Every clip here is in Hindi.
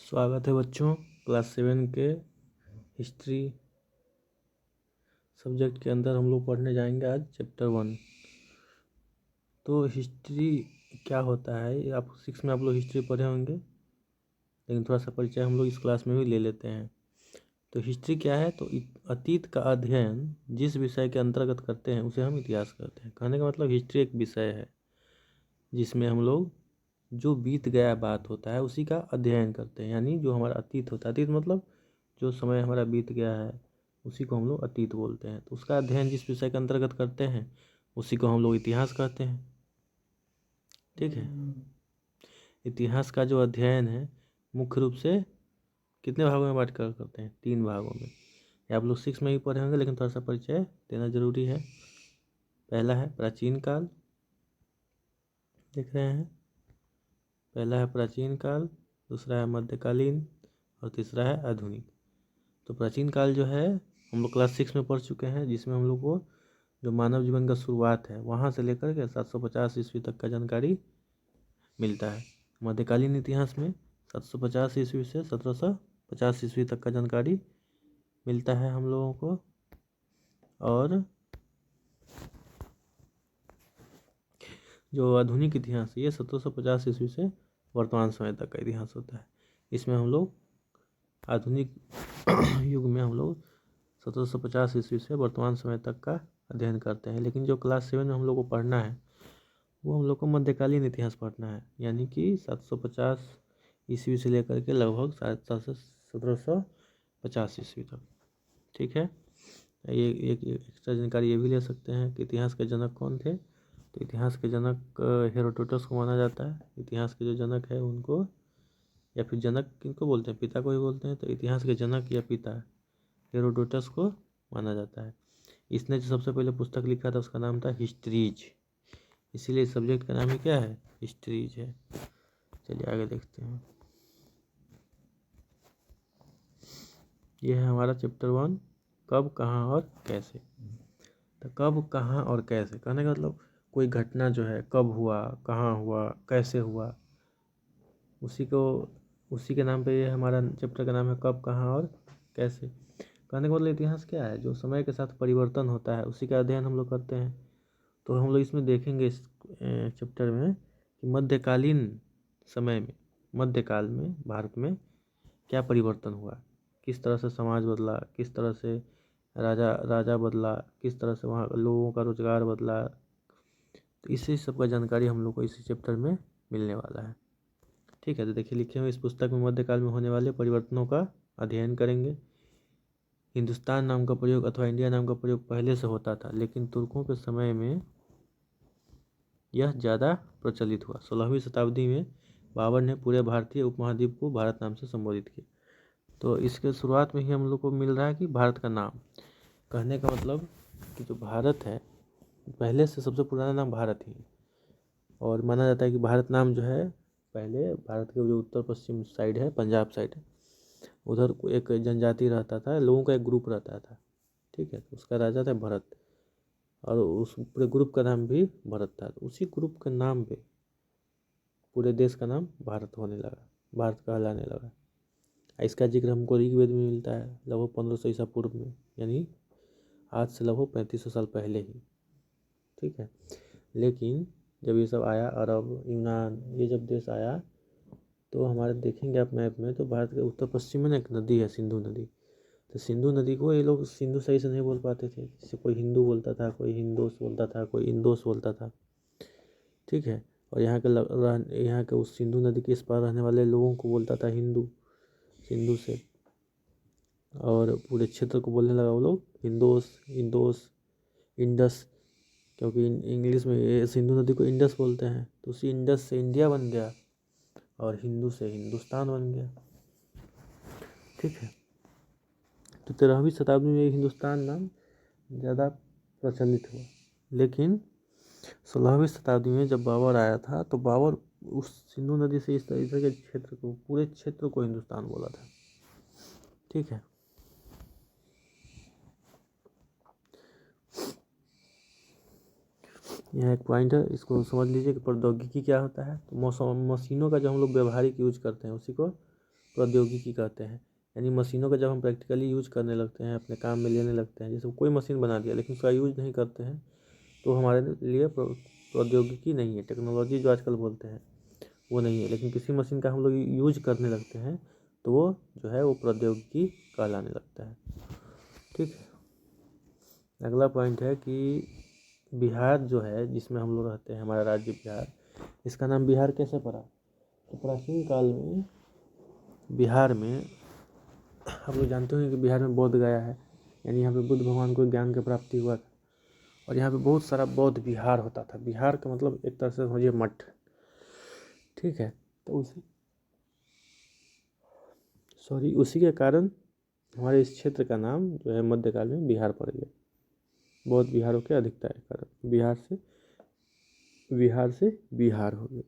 स्वागत है बच्चों। क्लास 7 के हिस्ट्री सब्जेक्ट के अंदर हम लोग पढ़ने जाएंगे आज चैप्टर 1। तो हिस्ट्री क्या होता है, आप 6 में आप लोग हिस्ट्री पढ़े होंगे, लेकिन थोड़ा सा परिचय हम लोग इस क्लास में भी ले लेते हैं। तो हिस्ट्री क्या है? तो अतीत का अध्ययन जिस विषय के अंतर्गत करते हैं उसे हम इतिहास कहते हैं। कहने का मतलब हिस्ट्री एक विषय है जिसमें हम लोग जो बीत गया बात होता है उसी का अध्ययन करते हैं, यानी जो हमारा अतीत होता है, अतीत मतलब जो समय हमारा बीत गया है उसी को हम लोग अतीत बोलते हैं। तो उसका अध्ययन जिस विषय के अंतर्गत करते हैं उसी को हम लोग इतिहास कहते हैं। ठीक है, इतिहास का जो अध्ययन है मुख्य रूप से कितने भागों में बांट कर करते हैं? 3 भागों में। ये आप लोग 6 में भी पढ़े होंगे, लेकिन थोड़ा सा परिचय देना जरूरी है। पहला है प्राचीन काल, देख रहे हैं, पहला है प्राचीन काल, दूसरा है मध्यकालीन और तीसरा है आधुनिक। तो प्राचीन काल जो है हम लोग क्लास 6 में पढ़ चुके हैं, जिसमें हम लोग को जो मानव जीवन का शुरुआत है वहाँ से लेकर के 750 ईस्वी तक का जानकारी मिलता है। मध्यकालीन इतिहास में 750 ईस्वी से 1750 ईस्वी तक का जानकारी मिलता है हम लोगों को। और जो आधुनिक इतिहास है ये 1750 ईस्वी से वर्तमान समय तक का इतिहास होता है। इसमें हम लोग आधुनिक युग में हम लोग 1750 ईस्वी से वर्तमान समय तक का अध्ययन करते हैं। लेकिन जो क्लास 7 में हम लोग को पढ़ना है वो हम लोग को मध्यकालीन इतिहास पढ़ना है, यानी कि 750 ईस्वी से लेकर के लगभग 1750 ईस्वी तक। ठीक है, ये एक एक्स्ट्रा जानकारी ये भी ले सकते हैं कि इतिहास के जनक कौन थे। तो इतिहास के जनक हेरोडोटस को माना जाता है। इतिहास के जो जनक है उनको, या फिर जनक किनको बोलते हैं, पिता को ही बोलते हैं। तो इतिहास के जनक या पिता हेरोडोटस को माना जाता है। इसने जो सबसे पहले पुस्तक लिखा था उसका नाम था हिस्ट्रीज, इसीलिए इस सब्जेक्ट का नाम ही क्या है? हिस्ट्रीज है। चलिए आगे देखते हैं। यह है हमारा चैप्टर 1, कब, कहाँ और कैसे। तो कब, कहाँ और कैसे कहने का मतलब कोई घटना जो है कब हुआ, कहाँ हुआ, कैसे हुआ, उसी के नाम पे ये हमारा चैप्टर का नाम है कब, कहाँ और कैसे। कहने का मतलब इतिहास क्या है? जो समय के साथ परिवर्तन होता है उसी का अध्ययन हम लोग करते हैं। तो हम लोग इसमें देखेंगे इस चैप्टर में कि मध्यकालीन समय में, मध्यकाल में भारत में क्या परिवर्तन हुआ, किस तरह से समाज बदला, किस तरह से राजा बदला, किस तरह से वहाँ लोगों का रोजगार बदला। तो इसी सब का जानकारी हम लोग को इसी चैप्टर में मिलने वाला है। ठीक है, तो देखिए लिखे हुए इस पुस्तक में मध्यकाल में होने वाले परिवर्तनों का अध्ययन करेंगे। हिंदुस्तान नाम का प्रयोग अथवा इंडिया नाम का प्रयोग पहले से होता था, लेकिन तुर्कों के समय में यह ज़्यादा प्रचलित हुआ। 16वीं शताब्दी में बाबर ने पूरे भारतीय उपमहाद्वीप को भारत नाम से संबोधित किया। तो इसके शुरुआत में ही हम लोग को मिल रहा है कि भारत का नाम। कहने का मतलब कि जो भारत है पहले से सबसे पुराना नाम भारत ही, और माना जाता है कि भारत नाम जो है पहले भारत के जो उत्तर पश्चिम साइड है, पंजाब साइड है, उधर एक जनजाति रहता था, लोगों का एक ग्रुप रहता था। ठीक है, तो उसका राजा था भरत, और उस पूरे ग्रुप का नाम भी भरत था। तो उसी ग्रुप के नाम पे पूरे देश का नाम भारत होने लगा, भारत कहलाने लगा। इसका जिक्र हमको ऋग्वेद में मिलता है लगभग 1500 ईसा पूर्व में, यानी आज से लगभग 3500 साल पहले ही। ठीक है, लेकिन जब ये सब आया, अरब, यूनान, ये जब देश आया, तो हमारे देखेंगे आप मैप में तो भारत के उत्तर पश्चिम में एक नदी है, सिंधु नदी। तो सिंधु नदी को ये लोग सिंधु सही से नहीं बोल पाते थे, जैसे कोई हिंदू बोलता था, कोई हिंदोस बोलता था, कोई इंदोस बोलता था। ठीक है, और यहाँ के उस सिंधु नदी के इस पार रहने वाले लोगों को बोलता था हिंदू, सिंधु से, और पूरे क्षेत्र को बोलने लगा वो लोग हिंदोस, इंदोस, इंडस, क्योंकि इंग्लिश में ये सिंधु नदी को इंडस बोलते हैं। तो उसी इंडस से इंडिया बन गया और हिंदू से हिंदुस्तान बन गया। ठीक है, तो 13वीं शताब्दी में हिंदुस्तान नाम ज़्यादा प्रचलित हुआ, लेकिन 16वीं शताब्दी में जब बाबर आया था तो बाबर उस सिंधु नदी से इस तरीके के क्षेत्र को, पूरे क्षेत्र को हिंदुस्तान बोला था। ठीक है, यह एक पॉइंट है, इसको समझ लीजिए कि प्रौद्योगिकी क्या होता है। तो मशीनों का जो हम लोग व्यवहारिक यूज करते हैं उसी को प्रौद्योगिकी कहते हैं। यानी मशीनों का जब हम प्रैक्टिकली यूज करने लगते हैं, अपने काम में लेने लगते हैं, जैसे कोई मशीन बना दिया लेकिन उसका यूज नहीं करते हैं, तो हमारे लिए प्रौद्योगिकी नहीं है। टेक्नोलॉजी जो आजकल बोलते हैं वो नहीं है। लेकिन किसी मशीन का हम लोग यूज करने लगते हैं तो वो जो है वो प्रौद्योगिकी कहलाने लगता है। ठीक है, अगला पॉइंट है कि बिहार जो है जिसमें हम लोग रहते हैं, हमारा राज्य बिहार, इसका नाम बिहार कैसे पड़ा? तो प्राचीन काल में बिहार में हम लोग जानते हैं कि बिहार में बोध गया है, यानी यहाँ पे बुद्ध भगवान को ज्ञान की प्राप्ति हुआ था। और यहाँ पे बहुत सारा बौद्ध विहार होता था। बिहार का मतलब एक तरह से समझिए मठ। ठीक है, तो उसी के कारण हमारे इस क्षेत्र का नाम जो है मध्यकाल में बिहार पड़ गया। बौद्ध विहारों की अधिकता के कारण बिहार से बिहार हो गया।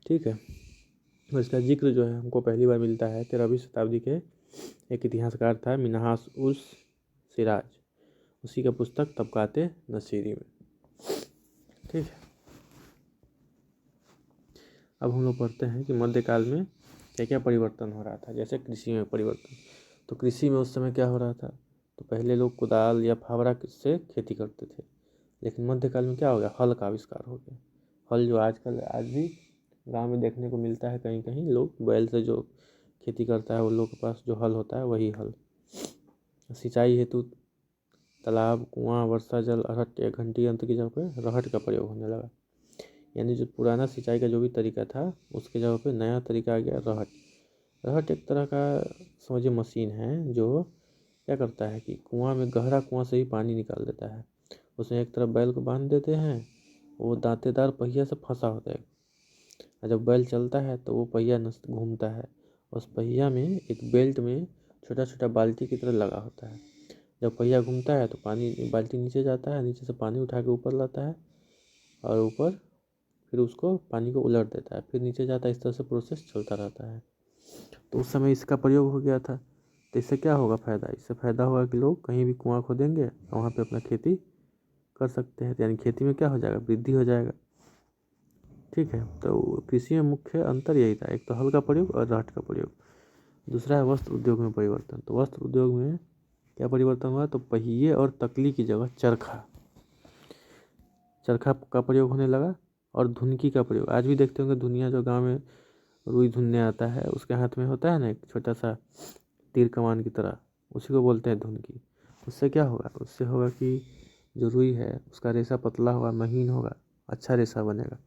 ठीक है, और इसका जिक्र जो है हमको पहली बार मिलता है 13वीं शताब्दी के एक इतिहासकार था मिन्हास उस सिराज, उसी का पुस्तक तबकाते नसीरी में। ठीक है, अब हम लोग पढ़ते हैं कि मध्यकाल में क्या क्या परिवर्तन हो रहा था। जैसे कृषि में परिवर्तन, तो कृषि में उस समय क्या हो रहा था? तो पहले लोग कुदाल या फावड़ा से खेती करते थे, लेकिन मध्यकाल में क्या हो गया? हल का आविष्कार हो गया। हल जो आजकल आज भी गांव में देखने को मिलता है, कहीं कहीं लोग बैल से जो खेती करता है उन लोगों के पास जो हल होता है वही हल। सिंचाई हेतु तालाब, कुआं, वर्षा जल, अरहट या घंटी यंत्र की जगह पे रहट का प्रयोग होने लगा। यानी जो पुराना सिंचाई का जो भी तरीका था उसके जगह पे नया तरीका आ गया रहट। रहट एक तरह का समझिए मशीन है जो क्या करता है कि कुआं में, गहरा कुआं से ही पानी निकाल देता है। उसमें एक तरफ बैल को बांध देते हैं, वो दांतेदार पहिया से फंसा होता है, और जब बैल चलता है तो वो पहिया घूमता है। उस पहिया में एक बेल्ट में छोटा छोटा बाल्टी की तरह लगा होता है। जब पहिया घूमता है तो पानी, बाल्टी नीचे जाता है, नीचे से पानी उठा के ऊपर लाता है और ऊपर फिर उसको पानी को उलट देता है, फिर नीचे जाता है। इस तरह से प्रोसेस चलता रहता है। तो उस समय इसका प्रयोग हो गया था। तो इससे क्या होगा फ़ायदा? इससे फ़ायदा होगा कि लोग कहीं भी कुआं खोदेंगे और वहाँ पे अपना खेती कर सकते हैं। यानी खेती में क्या हो जाएगा? वृद्धि हो जाएगा। ठीक है, तो कृषि में मुख्य अंतर यही था, एक तो हल का प्रयोग और राहट का प्रयोग। दूसरा है वस्त्र उद्योग में परिवर्तन। तो वस्त्र उद्योग में क्या परिवर्तन हुआ? तो पहिए और तकली की जगह चरखा का प्रयोग होने लगा और धुनकी का प्रयोग। आज भी देखते होंगे धुनिया, जो गांव में रुई धुनने आता है उसके हाथ में होता है ना एक छोटा सा तीर कमान की तरह, उसी को बोलते हैं धुनकी। उससे क्या होगा? उससे होगा कि जो रुई है उसका रेशा पतला होगा, महीन होगा, अच्छा रेशा बनेगा।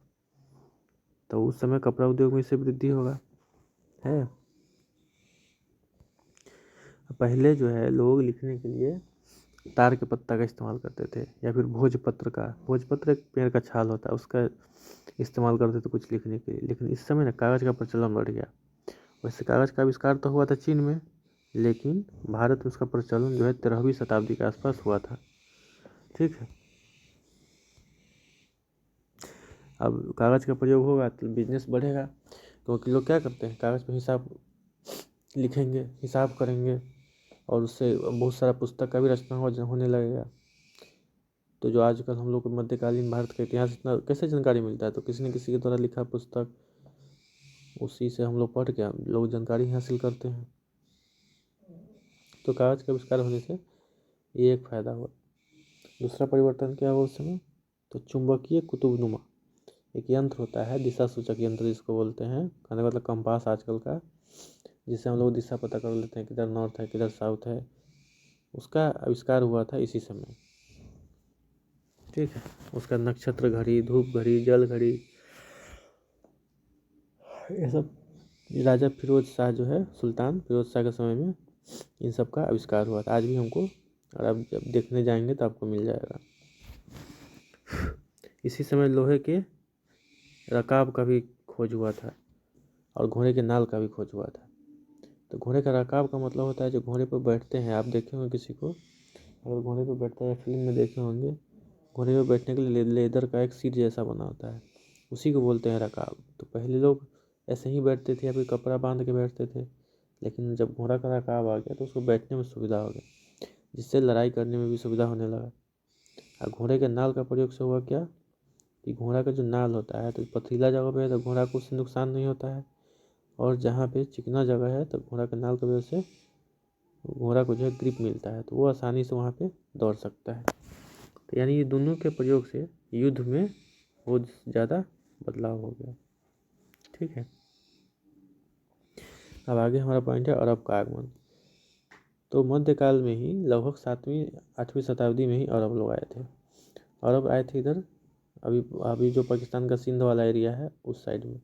तो उस समय कपड़ा उद्योग में इससे वृद्धि होगा। है, पहले जो है लोग लिखने के लिए तार के पत्ता का इस्तेमाल करते थे, या फिर भोजपत्र एक पेड़ का छाल होता है, उसका इस्तेमाल करते थे कुछ लिखने के लिए। लेकिन इस समय ना कागज़ का प्रचलन बढ़ गया। वैसे कागज़ का आविष्कार तो हुआ था चीन में, लेकिन भारत में उसका प्रचलन जो है 13वीं शताब्दी के आसपास हुआ था। ठीक है, अब कागज़ का प्रयोग होगा तो बिजनेस बढ़ेगा, क्योंकि लोग क्या करते हैं, कागज़ पे हिसाब लिखेंगे, हिसाब करेंगे, और उससे बहुत सारा पुस्तक का भी रचना होने लगेगा। तो जो आजकल हम लोग को मध्यकालीन भारत का इतिहास इतना कैसे जानकारी मिलता है? तो किसी न किसी के द्वारा लिखा पुस्तक, उसी से हम लोग पढ़ के लोग जानकारी हासिल करते हैं। तो कागज़ का आविष्कार होने से ये एक फ़ायदा हुआ। दूसरा परिवर्तन क्या हुआ उस समय? तो चुंबकीय कुतुबनुमा एक यंत्र होता है, दिशा सूचक यंत्र जिसको बोलते हैं, कहने का मतलब कंपास आजकल का, जिससे हम लोग दिशा पता कर लेते हैं किधर नॉर्थ है किधर साउथ है। उसका आविष्कार हुआ था इसी समय। ठीक है, उसका नक्षत्र घड़ी, धूप घड़ी, जल घड़ी, ये सब राजा फिरोज शाह जो है, सुल्तान फिरोज शाह के समय में इन सब का आविष्कार हुआ था। आज भी हमको, और आप जब देखने जाएंगे तो आपको मिल जाएगा। इसी समय लोहे के रकाब का भी खोज हुआ था और घोड़े के नाल का भी खोज हुआ था। तो घोड़े का रकाब का मतलब होता है जो घोड़े पर बैठते हैं। आप देखे होंगे किसी को अगर घोड़े पर बैठता है, फिल्म में देखे होंगे, घोड़े पर बैठने के लिए लेदर का एक सीट जैसा बना होता है, उसी को बोलते हैं रकाब। तो पहले लोग ऐसे ही बैठते थे या फिर कपड़ा बांध के बैठते थे, लेकिन जब घोड़ा का रकाब आ गया तो उसको बैठने में सुविधा हो गई, जिससे लड़ाई करने में भी सुविधा होने लगा। और घोड़े के नाल का प्रयोग से हुआ क्या कि घोड़ा का जो नाल होता है तो पथरीला जगह पे है तो घोड़ा को उससे नुकसान नहीं होता है, और जहाँ पे चिकना जगह है तो घोड़ा के नाल की वजह से घोड़ा को जो है ग्रिप मिलता है, तो वो आसानी से वहाँ पे दौड़ सकता है। तो यानी ये दोनों के प्रयोग से युद्ध में बहुत ज़्यादा बदलाव हो गया। ठीक है, अब आगे हमारा पॉइंट है अरब का आगमन। तो मध्यकाल में ही लगभग 7वीं-8वीं शताब्दी में ही अरब लोग आए थे। अरब आए थे इधर, अभी अभी जो पाकिस्तान का सिंध वाला एरिया है उस साइड में।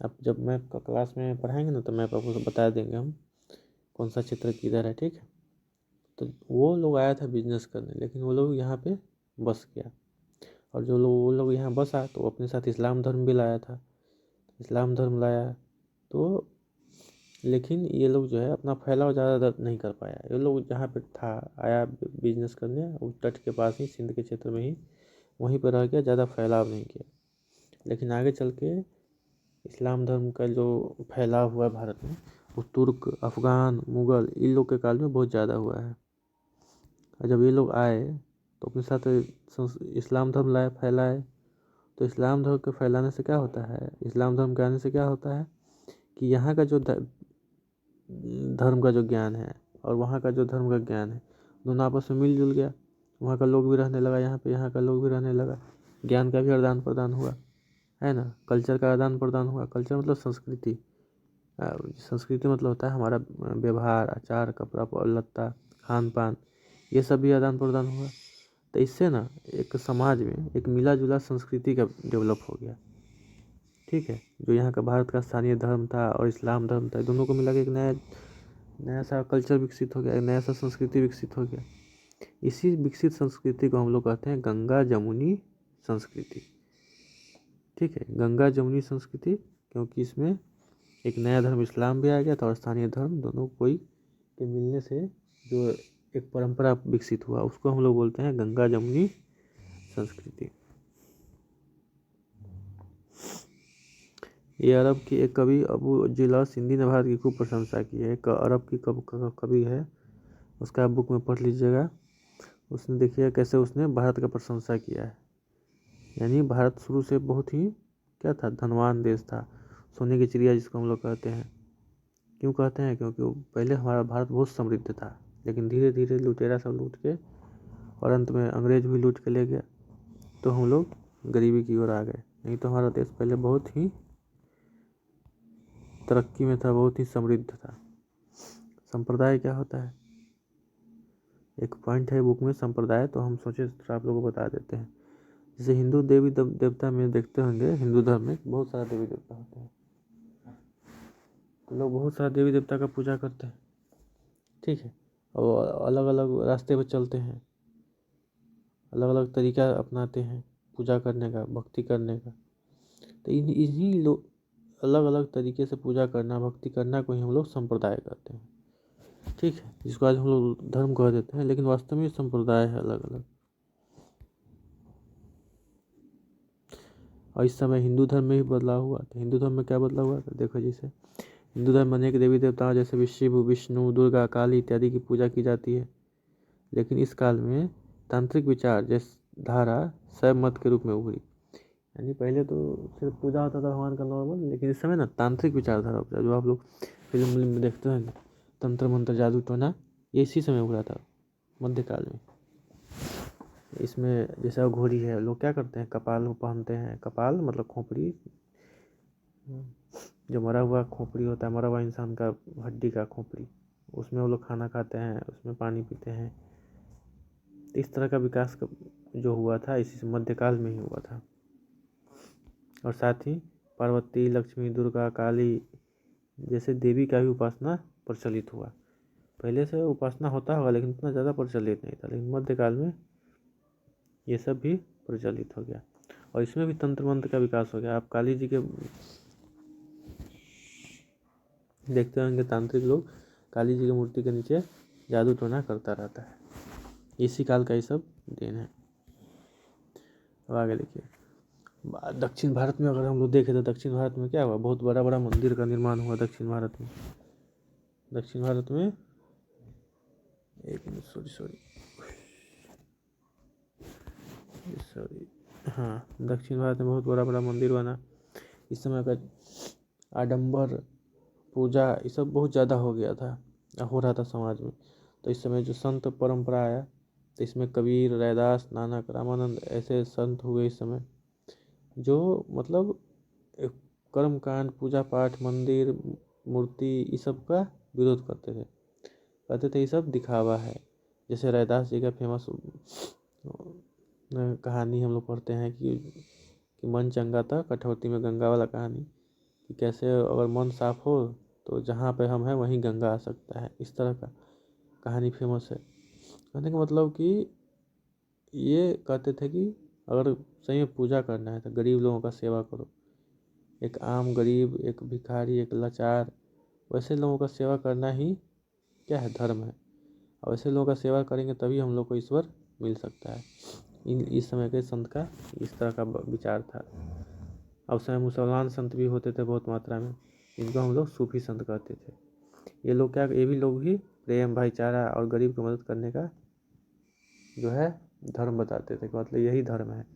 अब जब मैप का क्लास में पढ़ाएंगे ना तो मैप आपको बता देंगे हम कौन सा क्षेत्र किधर है। ठीक है, तो वो लोग आया था बिजनेस करने, लेकिन वो लोग यहाँ पे बस गया, और जो लोग वो लोग यहाँ बसा तो अपने साथ इस्लाम धर्म भी लाया था। इस्लाम धर्म लाया तो, लेकिन ये लोग जो है अपना फैलाव ज़्यादा नहीं कर पाया। ये लोग जहाँ पे था आया बिजनेस करने, उस तट के पास ही सिंध के क्षेत्र में ही वहीं पर रह गया, ज़्यादा फैलाव नहीं किया। लेकिन आगे चल के इस्लाम धर्म का जो फैलाव हुआ भारत में, वो तुर्क, अफ़गान, मुग़ल इन लोग के काल में बहुत ज़्यादा हुआ है। और जब ये लोग आए तो अपने साथ इस्लाम धर्म लाए, फैलाए। तो इस्लाम धर्म के फैलाने से क्या होता है, इस्लाम धर्म के आने से क्या होता है कि यहाँ का जो धर्म का जो ज्ञान है और वहाँ का जो धर्म का ज्ञान है, दोनों आपस में मिलजुल गया। वहाँ का लोग भी रहने लगा यहाँ पे, यहाँ का लोग भी रहने लगा। ज्ञान का भी आदान प्रदान हुआ, है ना। कल्चर का आदान प्रदान हुआ। कल्चर मतलब संस्कृति, संस्कृति मतलब होता है हमारा व्यवहार, आचार, कपड़ा लत्ता, खान पान, ये सब भी आदान प्रदान हुआ। तो इससे ना एक समाज में एक मिला जुला संस्कृति का डेवलप हो गया। ठीक है, जो यहाँ का भारत का स्थानीय धर्म था और इस्लाम धर्म था, दोनों को मिला के एक नया सा कल्चर विकसित हो गया, एक नया सा संस्कृति विकसित हो गया। इसी विकसित संस्कृति को हम लोग कहते हैं गंगा जमुनी संस्कृति। ठीक है, गंगा जमुनी संस्कृति, क्योंकि इसमें एक नया धर्म इस्लाम भी आ गया था और स्थानीय धर्म, दोनों कोई के मिलने से जो एक परंपरा विकसित हुआ, उसको हम लोग बोलते हैं गंगा जमुनी संस्कृति। ये अरब की एक कवि अबू जिला सिंधी ने भारत की खूब प्रशंसा की है। एक अरब की कवि है, उसका बुक में पढ़ लीजिएगा। उसने देखिए कैसे उसने भारत का प्रशंसा किया है। यानी भारत शुरू से बहुत ही क्या था, धनवान देश था, सोने की चिड़िया जिसको हम लोग कहते हैं। क्यों कहते हैं, क्योंकि पहले हमारा भारत बहुत समृद्ध था, लेकिन धीरे धीरे लुटेरा सब लूट के और अंत में अंग्रेज भी लूट के ले गया, तो हम लोग गरीबी की ओर आ गए। नहीं तो हमारा देश पहले बहुत ही तरक्की में था, बहुत ही समृद्ध था। संप्रदाय क्या होता है, एक पॉइंट है बुक में संप्रदाय, तो हम सोचे तो आप लोगों को बता देते हैं। जैसे हिंदू देवी देवता में देखते होंगे, हिंदू धर्म में बहुत सारा देवी देवता होते हैं, तो लोग बहुत सारा देवी देवता का पूजा करते हैं। ठीक है, और अलग अलग रास्ते पर चलते हैं, अलग अलग तरीका अपनाते हैं पूजा करने का, भक्ति करने का। तो इन्हीं लोग अलग अलग तरीके से पूजा करना, भक्ति करना को ही हम लोग संप्रदाय कहते हैं। ठीक है, जिसको आज हम लोग धर्म कह देते हैं, लेकिन वास्तव में संप्रदाय है अलग अलग। और इस समय हिंदू धर्म में भी बदलाव हुआ। तो हिंदू धर्म में क्या बदलाव हुआ, तो देखो जैसे हिंदू धर्म में अनेक देवी देवताओं जैसे शिव, विष्णु, दुर्गा, काली इत्यादि की पूजा की जाती है। लेकिन इस काल में तांत्रिक विचार जैसे धारा शैव मत के रूप में उभरी। यानी पहले तो सिर्फ पूजा होता था भगवान का नॉर्मल, लेकिन इस समय ना तांत्रिक विचारधारा उपजा, जो आप लोग फिल्म में देखते हैं, तंत्र मंत्र जादू टोना, ये इसी समय उभरा था मध्यकाल में। इसमें जैसे घोड़ी है, लोग क्या करते हैं, कपाल पहनते हैं। कपाल मतलब खोपड़ी, जो मरा हुआ खोपड़ी होता है, मरा हुआ इंसान का हड्डी का खोपड़ी, उसमें वो लोग खाना खाते हैं, उसमें पानी पीते हैं। इस तरह का विकास जो हुआ था इसी मध्यकाल में ही हुआ था। और साथ ही पार्वती, लक्ष्मी, दुर्गा, काली जैसे देवी का भी उपासना प्रचलित हुआ। पहले से उपासना होता होगा, लेकिन इतना ज़्यादा प्रचलित नहीं था, लेकिन मध्यकाल में ये सब भी प्रचलित हो गया। और इसमें भी तंत्र मंत्र का विकास हो गया। आप काली जी के देखते होंगे, तांत्रिक लोग काली जी की मूर्ति के नीचे जादू टोना करता रहता है। इसी काल का ये सब देन है। अब आगे देखिए, दक्षिण भारत में अगर हम लोग देखें तो दक्षिण भारत में क्या हुआ, बहुत बड़ा बड़ा मंदिर का निर्माण हुआ दक्षिण भारत में। दक्षिण भारत में एक मिनट, सॉरी हाँ, दक्षिण भारत में बहुत बड़ा बड़ा मंदिर बना। इस समय अगर आडंबर, पूजा, ये सब बहुत ज़्यादा हो गया था, हो रहा था समाज में। तो इस समय जो संत परंपरा आया, तो इसमें कबीर, रैदास, नानक, रामानंद ऐसे संत हुए इस समय, जो मतलब कर्म कांड, पूजा पाठ, मंदिर, मूर्ति, ये सब का विरोध करते थे। कहते थे ये सब दिखावा है। जैसे रैदास जी का फेमस कहानी हम लोग पढ़ते हैं कि मन चंगा था कठौती में गंगा वाला कहानी, कि कैसे अगर मन साफ हो तो जहाँ पे हम हैं वहीं गंगा आ सकता है। इस तरह का कहानी फेमस है। कहने का मतलब कि ये कहते थे कि अगर सही में पूजा करना है तो गरीब लोगों का सेवा करो। एक आम गरीब, एक भिखारी, एक लाचार, वैसे लोगों का सेवा करना ही क्या है, धर्म है। और वैसे लोगों का सेवा करेंगे तभी हम लोग को ईश्वर मिल सकता है। इस समय के संत का इस तरह का विचार था। और उस समय मुसलमान संत भी होते थे बहुत मात्रा में, जिनको हम लोग सूफी संत कहते थे। ये लोग क्या, ये भी लोग ही प्रेम, भाईचारा और गरीब की मदद करने का जो है धर्म बताते थे। मतलब यही धर्म है,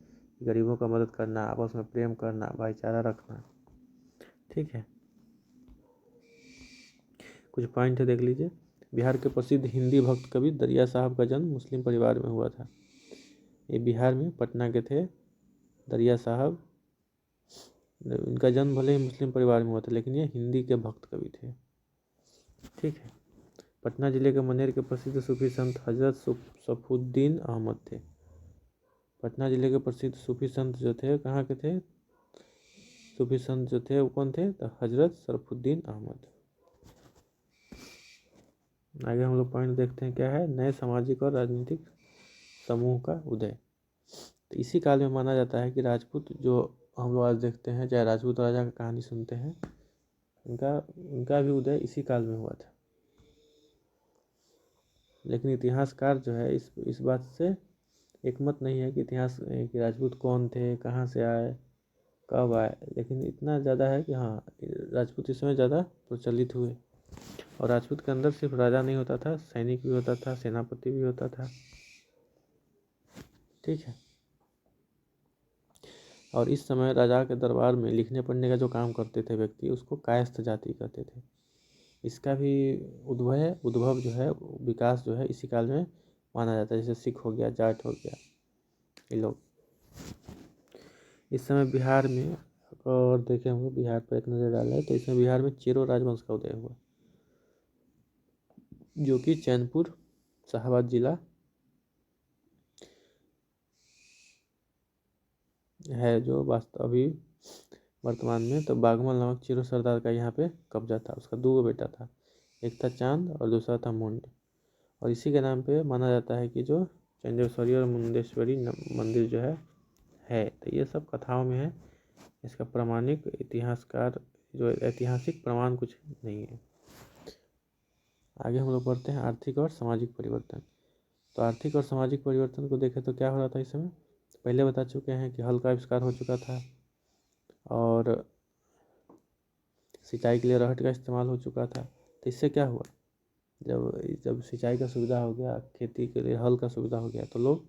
गरीबों का मदद करना, आपस में प्रेम करना, भाईचारा रखना। ठीक है, कुछ पॉइंट है देख लीजिए। बिहार के प्रसिद्ध हिंदी भक्त कवि दरिया साहब का जन्म मुस्लिम परिवार में हुआ था। ये बिहार में पटना के थे दरिया साहब। इनका जन्म भले ही मुस्लिम परिवार में हुआ था, लेकिन ये हिंदी के भक्त कवि थे। ठीक है। पटना जिले के मनेर के प्रसिद्ध सूफी संत हजरत सफुद्दीन अहमद थे। पटना जिले के प्रसिद्ध सूफी संत जो थे, कहाँ के थे सूफी संत जो थे, वो कौन थे, तो हजरत सफुद्दीन अहमद। आगे हम लोग पॉइंट देखते हैं क्या है, नए सामाजिक और राजनीतिक समूह का उदय। तो इसी काल में माना जाता है कि राजपूत जो हम लोग आज देखते हैं, चाहे राजपूत राजा की कहानी सुनते हैं, उनका भी उदय इसी काल में हुआ था। लेकिन इतिहासकार जो है इस बात से एक मत नहीं है कि कि राजपूत कौन थे, कहाँ से आए, कब आए। लेकिन इतना ज़्यादा है कि हाँ, राजपूत इस समय ज़्यादा प्रचलित हुए। और राजपूत के अंदर सिर्फ राजा नहीं होता था, सैनिक भी होता था, सेनापति भी होता था। ठीक है। और इस समय राजा के दरबार में लिखने पढ़ने का जो काम करते थे व्यक्ति, उसको कायस्थ जाति कहते थे। इसका भी उद्भव जो है, विकास जो है इसी काल में माना जाता है। जैसे सिख हो गया, जाट हो गया, ये लोग इस समय बिहार में। और देखें हम लोग बिहार पर एक नज़र डाला है तो इसमें बिहार में चेरो राजवंश का उदय हुआ, जो कि चैनपुर शाहाबाद जिला है, जो वास्तव अभी वर्तमान में। तो बागमल नामक चेरो सरदार का यहाँ पे कब्जा था। उसका दो बेटा था, एक था चांद और दूसरा था मुंड। और इसी के नाम पे माना जाता है कि जो चंदेश्वरी और मुंडेश्वरी मंदिर जो है। तो ये सब कथाओं में है, इसका प्रामाणिक इतिहासकार जो ऐतिहासिक प्रमाण कुछ नहीं है। आगे हम लोग पढ़ते हैं आर्थिक और सामाजिक परिवर्तन। तो आर्थिक और सामाजिक परिवर्तन को देखें तो क्या हो रहा था इस समय, पहले बता चुके हैं कि हल का आविष्कार हो चुका था, और सिंचाई के लिए रहट का इस्तेमाल हो चुका था। तो इससे क्या हुआ, जब सिंचाई का सुविधा हो गया, खेती के लिए हल का सुविधा हो गया, तो लोग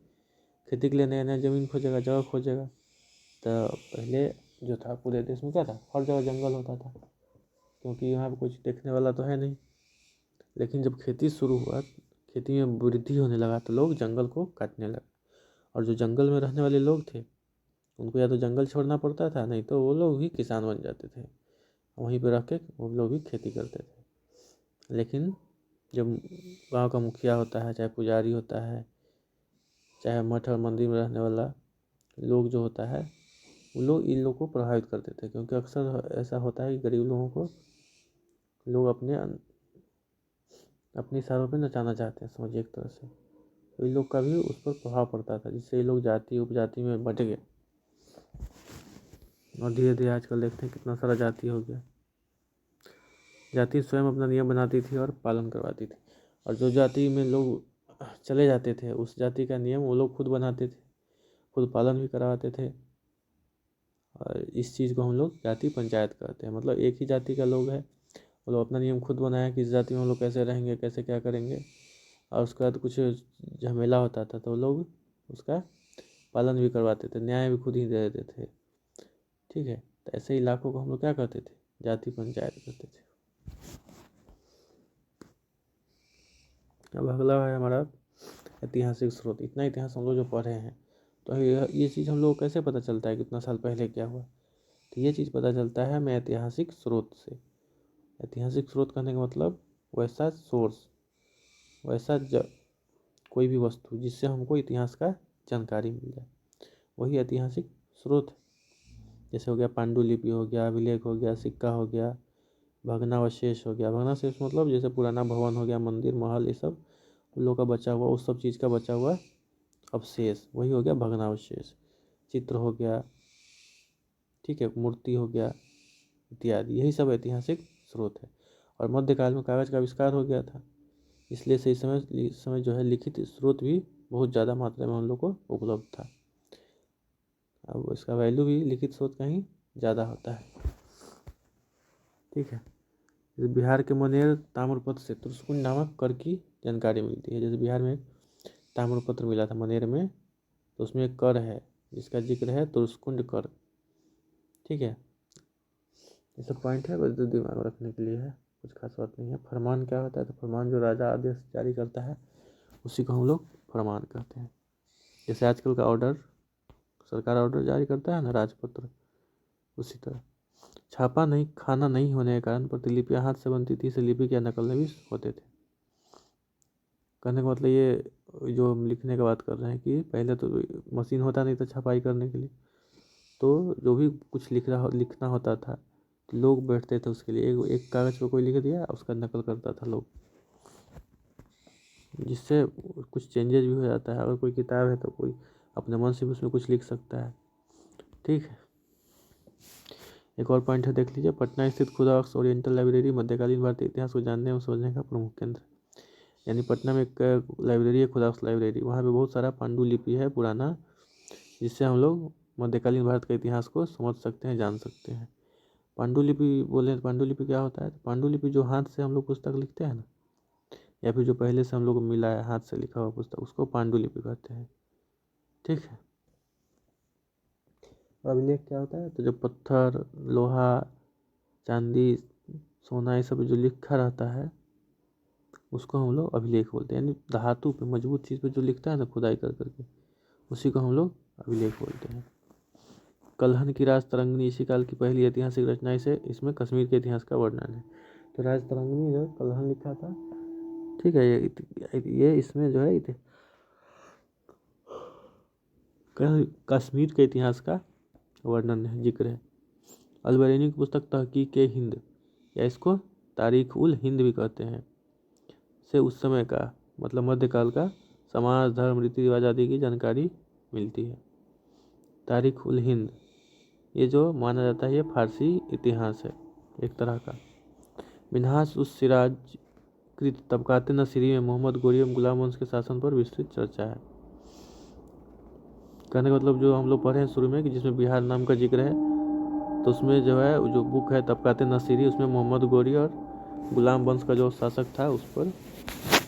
खेती के लिए नया नया ज़मीन खोजेगा, जगह खोजेगा। तो पहले जो था पूरे देश में क्या था, हर जगह जंगल होता था, क्योंकि यहाँ पर कुछ देखने वाला तो है नहीं। लेकिन जब खेती शुरू हुआ, खेती में वृद्धि होने लगा, तो लोग जंगल को काटने लगे। और जो जंगल में रहने वाले लोग थे, उनको या तो जंगल छोड़ना पड़ता था, नहीं तो वो लोग भी किसान बन जाते थे, वहीं पर रह के वो लोग भी खेती करते थे। लेकिन जब गांव का मुखिया होता है, चाहे पुजारी होता है, चाहे मठ और मंदिर में रहने वाला लोग जो होता है, वो लोग इन लोग को प्रभावित करते थे। क्योंकि अक्सर ऐसा होता है कि गरीब लोगों को लोग अपनी इशारों पे नचाना चाहते हैं, समझिए एक तरह से। तो इन लोग का भी उस पर प्रभाव पड़ता था, जिससे ये लोग जाति उपजाति में बंट गए। और धीरे धीरे आजकल देखते हैं कितना सारा जाति हो गया। जाति स्वयं अपना नियम बनाती थी और पालन करवाती थी, और जो जाति में लोग चले जाते थे, उस जाति का नियम वो लोग खुद बनाते थे, खुद पालन भी करवाते थे। और इस चीज़ को हम लोग जाति पंचायत कहते हैं। मतलब एक ही जाति का लोग है, वो लोग अपना नियम खुद बनाया कि इस जाति में हम लोग कैसे रहेंगे, कैसे क्या करेंगे। और उसके बाद कुछ झमेला होता था तो लोग उसका पालन भी करवाते थे, न्याय भी खुद ही दे देते थे। ठीक है। तो ऐसे इलाकों को हम लोग क्या कहते थे, जाति पंचायत करते थे। अब अगला है हमारा ऐतिहासिक स्रोत। इतना इतिहास हम लोग जो पढ़े हैं, तो ये चीज़ हम लोग को कैसे पता चलता है कितना साल पहले क्या हुआ? तो ये चीज़ पता चलता है हमें ऐतिहासिक स्रोत से। ऐतिहासिक स्रोत कहने का मतलब वैसा सोर्स, वैसा कोई भी वस्तु जिससे हमको इतिहास का जानकारी मिल जाए, वही ऐतिहासिक स्रोत है। जैसे हो गया पांडुलिपि हो गया, अभिलेख हो गया, सिक्का हो गया, भग्नावशेष हो गया। भग्नावशेष मतलब जैसे पुराना भवन हो गया, मंदिर महल, ये सब उन लोगों का बचा हुआ, उस सब चीज़ का बचा हुआ अवशेष, वही हो गया भग्नावशेष। चित्र हो गया, ठीक है, मूर्ति हो गया इत्यादि, यही सब ऐतिहासिक स्रोत है। और मध्यकाल में कागज का आविष्कार हो गया था, इसलिए से इस समय जो है लिखित स्रोत भी बहुत ज़्यादा मात्रा में हम लोग को उपलब्ध था। अब इसका वैल्यू भी लिखित स्रोत का ही ज़्यादा होता है, ठीक है। जैसे बिहार के मनेर ताम्रपत्र से तुर्सकुंड नामक कर की जानकारी मिलती है। जैसे बिहार में ताम्रपत्र मिला था मनेर में, तो उसमें एक कर है जिसका जिक्र है तुर्सकुंड कर, ठीक है। ये सब पॉइंट है, बस दिमाग में रखने के लिए है, कुछ खास बात नहीं है। फरमान क्या होता है? तो फरमान जो राजा आदेश जारी करता है उसी को हम लोग फरमान कहते हैं। जैसे आजकल का ऑर्डर, सरकार ऑर्डर जारी करता है ना, राजपत्र, उसी तरह। छापा नहीं खाना नहीं होने के कारण प्रतिलिपियाँ हाथ से बनती थी, इसे लिपि या नकल में भी होते थे। कहने का मतलब ये जो हम लिखने की बात कर रहे हैं कि पहले तो मशीन होता नहीं था छपाई करने के लिए, तो जो भी कुछ लिखना होता था तो लोग बैठते थे उसके लिए। एक कागज़ पर कोई लिख दिया, उसका नकल करता था लोग, जिससे कुछ चेंजेस भी हो जाता है। अगर कोई किताब है तो कोई अपने मन से भी उसमें कुछ लिख सकता है, ठीक है। एक और पॉइंट है, देख लीजिए। पटना स्थित खुदाबख्श ओरिएंटल लाइब्रेरी मध्यकालीन भारतीय इतिहास को जानने और समझने का प्रमुख केंद्र। यानी पटना में एक लाइब्रेरी है, खुदाबख्श लाइब्रेरी। वहाँ पे बहुत सारा पांडुलिपि है पुराना, जिससे हम लोग मध्यकालीन भारत के इतिहास को समझ सकते हैं, जान सकते हैं। पांडुलिपि बोले, पांडुलिपि क्या होता है? पांडुलिपि जो हाथ से हम लोग पुस्तक लिखते हैं ना, या फिर जो पहले से हम लोग को मिला है हाथ से लिखा हुआ पुस्तक, उसको पांडुलिपि कहते हैं, ठीक है। अभिलेख क्या होता है? तो जो पत्थर, लोहा, चांदी, सोना, ये सब जो लिखा रहता है उसको हम लोग अभिलेख बोलते हैं। यानी धातु पे, मजबूत चीज़ पे जो लिखता है ना खुदाई कर करके, उसी को हम लोग अभिलेख बोलते हैं। कल्हन की राज तरंगिणी इसी काल की पहली ऐतिहासिक रचना, इसे इसमें कश्मीर के इतिहास का वर्णन है। तो राज तरंगिणी जो कल्हन लिखा था, ठीक है, ये इसमें जो है कश्मीर के इतिहास का वर्णन है, जिक्र है। अलबरेनी की पुस्तक तहकीक हिंद, या इसको तारीख उल हिंद भी कहते हैं, से उस समय का मतलब मध्यकाल का समाज, धर्म, रीति रिवाज आदि की जानकारी मिलती है। तारीख उल हिंद ये जो माना जाता है ये फारसी इतिहास है एक तरह का। मिन्हाज उस सिराज कृत तबकात नसीरी में मोहम्मद गोरी एवं गुलाम वंश के शासन पर विस्तृत चर्चा है। कहने का मतलब जो हम लोग पढ़े हैं शुरू में कि जिसमें बिहार नाम का जिक्र है, तो उसमें जो है जो बुक है तबकात नसीरी, उसमें मोहम्मद गोरी और गुलाम वंश का जो शासक था उस पर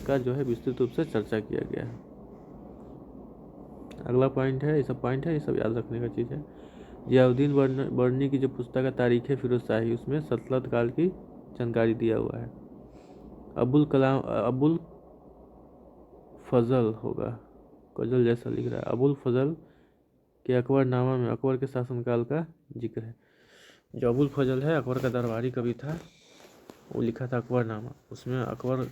का जो है विस्तृत रूप से चर्चा किया गया है। अगला पॉइंट है, ये सब पॉइंट है, ये सब याद रखने का चीज़ है। जियाउद्दीन बर्नी की जो पुस्तक है तारीख है फिरोज शाही, उसमें सल्तनत काल की जानकारी दिया हुआ है। अबुल फजल होगा, गजल जैसा लिख रहा है। अबुल फजल के अकबरनामा में अकबर के शासनकाल का जिक्र है। जो अबुल फजल है अकबर का दरबारी कवि था, वो लिखा था अकबरनामा, उसमें अकबर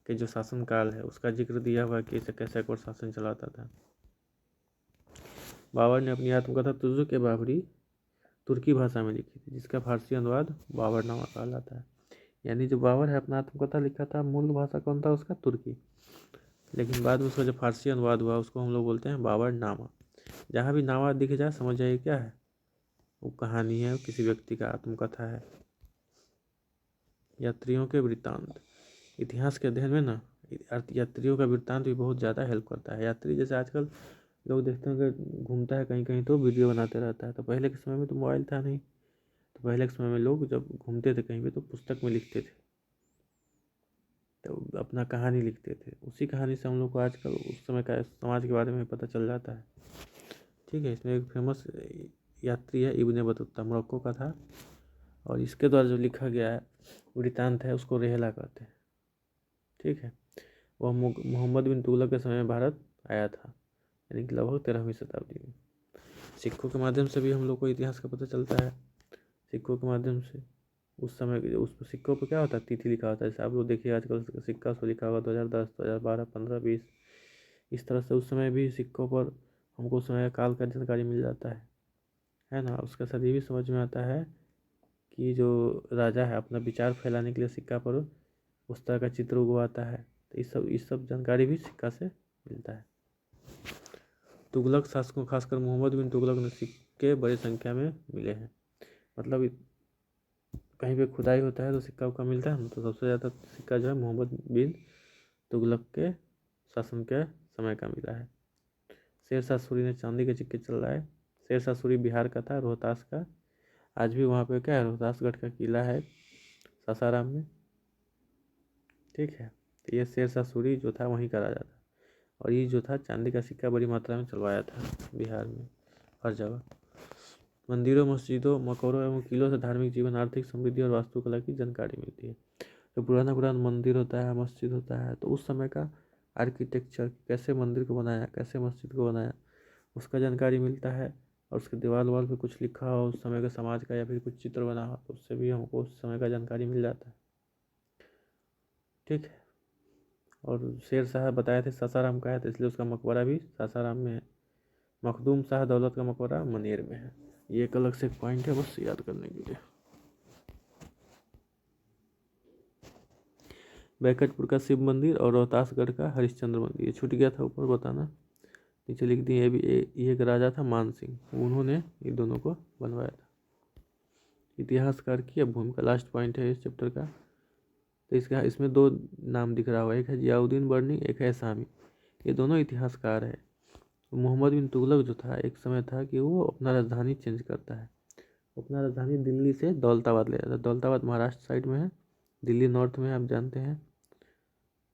के जो शासनकाल है उसका जिक्र दिया हुआ है कि इसे कैसे अकबर शासन चलाता था। बाबर ने अपनी आत्मकथा तुजुक के बाबरी तुर्की भाषा में लिखी थी, जिसका फारसी अनुवाद बाबरनामा कहलाता है। यानी जो बाबर है अपना आत्मकथा लिखा था, मूल भाषा कौन था उसका? तुर्की, लेकिन बाद में उसका जो फारसी अनुवाद हुआ उसको हम लोग बोलते हैं बाबरनामा। जहाँ भी नामा दिख जाए समझ जाइए क्या है, वो कहानी है, किसी व्यक्ति का आत्मकथा है। यात्रियों के वृत्तांत, इतिहास के अध्ययन में ना यात्रियों का वृत्तांत भी बहुत ज़्यादा हेल्प करता है। यात्री जैसे आजकल लोग देखते हैं कि घूमता है कहीं कहीं तो वीडियो बनाते रहता है, तो पहले के समय में तो मोबाइल था नहीं, तो पहले के समय में लोग जब घूमते थे कहीं भी तो पुस्तक में लिखते थे, तो अपना कहानी लिखते थे। उसी कहानी से हम लोग को आजकल उस समय का समाज के बारे में पता चल जाता है, ठीक है। इसमें एक फेमस यात्री है इब्ने बतूता, मोरक्को का था, और इसके द्वारा जो लिखा गया है वृत्तांत है उसको रेहला कहते हैं। ठीक है, वह मोहम्मद बिन तुगलक के समय में भारत आया था, यानी कि लगभग 13वीं शताब्दी में। सिक्कों के माध्यम से भी हम लोग को इतिहास का पता चलता है। सिक्कों के माध्यम से उस समय के उस सिक्कों पर क्या होता है, तिथि लिखा होता है। जैसे आप लोग देखिए आजकल सिक्का उस पर लिखा होगा 2010, 2012, 15, 20, इस तरह से उस समय भी सिक्कों पर हमको उस समय काल का जानकारी मिल जाता है ना। उसके साथ ये भी समझ में आता है कि जो राजा है अपना विचार फैलाने के लिए सिक्का पर उस तरह का चित्र उगवाता है। तो इस सब जानकारी भी सिक्का से मिलता है। तुगलक शासकों खासकर मोहम्मद बिन तुगलक ने सिक्के बड़ी संख्या में मिले हैं। मतलब कहीं पे खुदाई होता है तो सिक्का उक्का मिलता है ना, तो सबसे ज़्यादा सिक्का जो है मोहम्मद बिन तुगलक के शासन के समय का मिला है। शेरशाह सूरी ने चांदी के सिक्के चल रहा है। शेरशाह सूरी बिहार का था, रोहतास का। आज भी वहाँ पे क्या है, रोहतासगढ़ का किला है सासाराम में। ठीक है, तो ये शेरशाह सूरी जो था वहीं का राजा था, और ये जो था चांदी का सिक्का बड़ी मात्रा में चलवाया था बिहार में हर जगह। मंदिरों, मस्जिदों, मकबरों एवं किलों से धार्मिक जीवन, आर्थिक समृद्धि और वास्तुकला की जानकारी मिलती है। जो पुराना मंदिर होता है, मस्जिद होता है, तो उस समय का आर्किटेक्चर, कैसे मंदिर को बनाया, कैसे मस्जिद को बनाया, उसका जानकारी मिलता है। और उसके दीवार वाल पे कुछ लिखा हो उस समय के समाज का, या फिर कुछ चित्र बना हो, तो उससे भी हमको उस समय का जानकारी मिल जाता है। ठीक है, और शेर शाह बताए थे सासाराम का है, तो इसलिए उसका मकबरा भी सासाराम में है। मखदूम शाह दौलत का मकबरा मनेर में है। ये एक अलग से पॉइंट है बस याद करने के लिए। बैकटपुर का शिव मंदिर और रोहतासगढ़ का हरिश्चंद्र मंदिर, ये छूट गया था ऊपर बताना, नीचे लिख दिए। ये भी ये एक राजा था मान सिंह, उन्होंने ये दोनों को बनवाया था। इतिहासकार की अब भूमिका, लास्ट पॉइंट है इस चैप्टर का। तो इसमें दो नाम दिख रहा होगा, एक है जियाउद्दीन बर्नी, एक है सामी। ये दोनों इतिहासकार है। मोहम्मद बिन तुगलक जो था, एक समय था कि वो अपना राजधानी चेंज करता है। अपना राजधानी दिल्ली से दौलताबाद ले जाता है। दौलताबाद महाराष्ट्र साइड में है, दिल्ली नॉर्थ में, आप जानते हैं।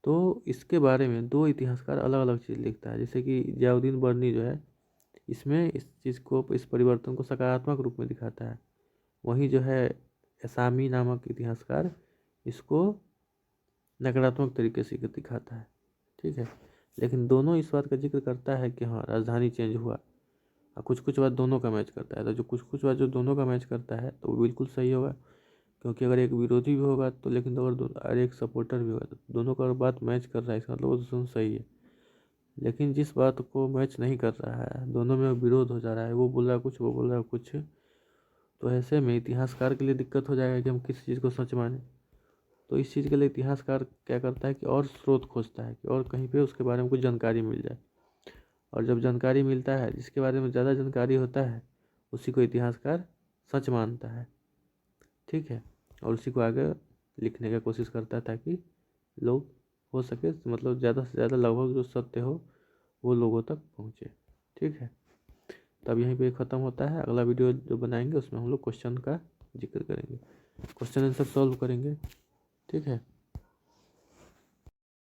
तो इसके बारे में दो इतिहासकार अलग अलग चीज़ लिखता है। जैसे कि जियाउद्दीन बर्नी जो है, इसमें इस चीज़ को, इस परिवर्तन को सकारात्मक रूप में दिखाता है। वहीं जो है असामी नामक इतिहासकार इसको नकारात्मक तरीके से दिखाता है। ठीक है, लेकिन दोनों इस बात का जिक्र करता है कि हाँ राजधानी चेंज हुआ, और कुछ कुछ बात दोनों का मैच करता है। तो जो कुछ कुछ बात जो दोनों का मैच करता है तो वो बिल्कुल सही होगा, क्योंकि अगर एक विरोधी भी होगा तो, लेकिन अगर एक सपोर्टर भी होगा तो दोनों का बात मैच कर रहा है, इसका मतलब वो दोनों सही है। लेकिन जिस बात को मैच नहीं कर रहा है, दोनों में विरोध हो जा रहा है, वो बोल रहा है कुछ, वो बोल रहा है कुछ, तो ऐसे में इतिहासकार के लिए दिक्कत हो जाएगा कि हम किस चीज़ को सच माने। तो इस चीज़ के लिए इतिहासकार क्या करता है कि और स्रोत खोजता है कि और कहीं पे उसके बारे में कुछ जानकारी मिल जाए। और जब जानकारी मिलता है, जिसके बारे में ज़्यादा जानकारी होता है, उसी को इतिहासकार सच मानता है। ठीक है, और उसी को आगे लिखने का कोशिश करता है ताकि लोग हो सके, मतलब ज़्यादा से ज़्यादा लगभग जो सत्य हो वो लोगों तक पहुँचे। ठीक है, तब यहीं पे ख़त्म होता है। अगला वीडियो जो बनाएंगे उसमें हम लोग क्वेश्चन का जिक्र करेंगे, क्वेश्चन आंसर सॉल्व करेंगे। ठीक है।